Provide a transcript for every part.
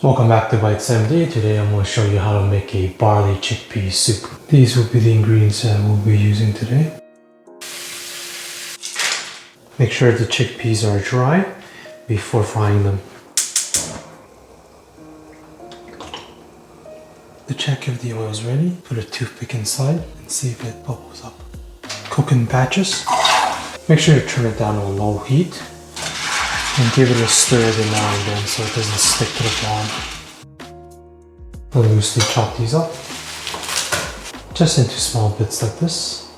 Welcome back to Bite 70. Today I'm going to show you how to make a barley chickpea soup. These will be the ingredients that we'll be using today. Make sure the chickpeas are dry before frying them. To check if the oil is ready, put a toothpick inside and see if it bubbles up. Cook in batches. Make sure to turn it down on low heat and give it a stir every now and then so it doesn't stick to the bottom. I'll loosely chop these up, just into small bits like this.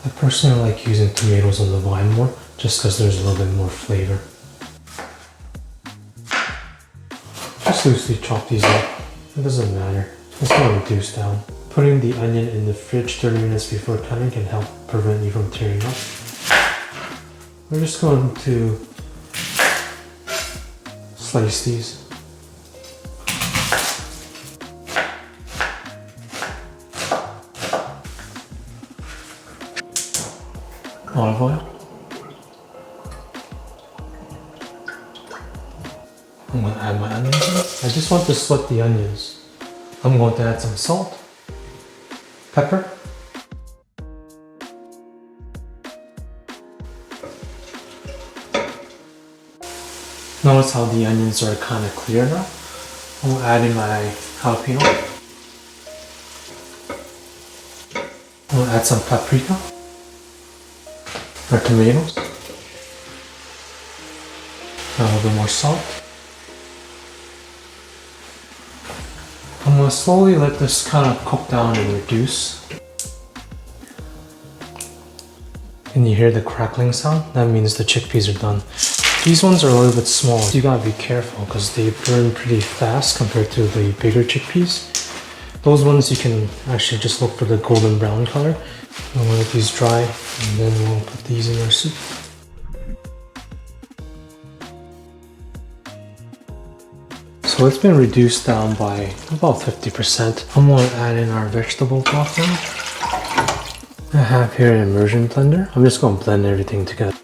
I personally like using tomatoes on the vine more, just because there's a little bit more flavor. Just loosely chop these up, it doesn't matter, it's going to reduce down. Putting the onion in the fridge 30 minutes before cutting can help prevent you from tearing up. We're just going to slice these. Olive oil. I'm going to add my onions in. I just want to sweat the onions. I'm going to add some salt, pepper, notice how the onions are kind of clear now. I'm adding my jalapeno. I'm going to add some paprika, our tomatoes, a little bit more salt. I'm going to slowly let this kind of cook down and reduce. Can you hear the crackling sound? That means the chickpeas are done. These ones are a little bit small. You gotta be careful because they burn pretty fast compared to the bigger chickpeas. Those ones you can actually just look for the golden brown color. I'm going to let these dry and then we'll put these in our soup. So it's been reduced down by about 50%. I'm going to add in our vegetable broth now. I have here an immersion blender. I'm just going to blend everything together.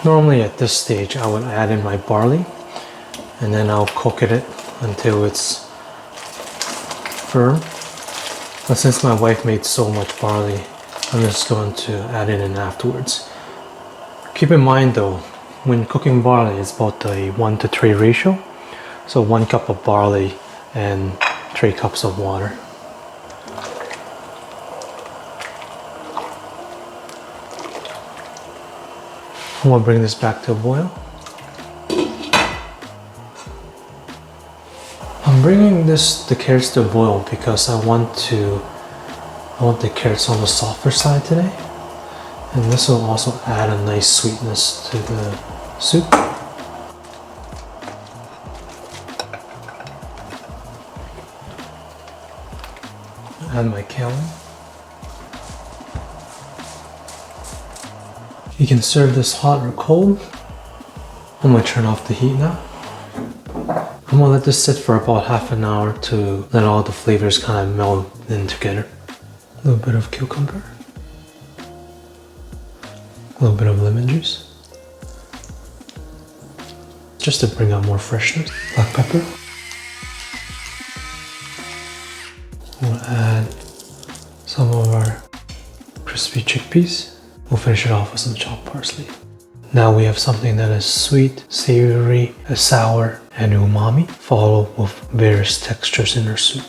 Normally at this stage I would add in my barley and then I'll cook it until it's firm. But since my wife made so much barley, I'm just going to add it in afterwards. Keep in mind though, when cooking barley it's about a 1:3 ratio. So 1 cup of barley and 3 cups of water. I'm going to bring this back to a boil. I'm bringing the carrots to a boil because I want the carrots on the softer side today. And this will also add a nice sweetness to the soup. Add my kale. You can serve this hot or cold. I'm going to turn off the heat now. I'm going to let this sit for about half an hour to let all the flavors kind of meld in together. A little bit of cucumber. A little bit of lemon juice. Just to bring out more freshness. Black pepper. We'll add some of our crispy chickpeas. We'll finish it off with some chopped parsley. Now we have something that is sweet, savory, sour, and umami, followed with various textures in our soup.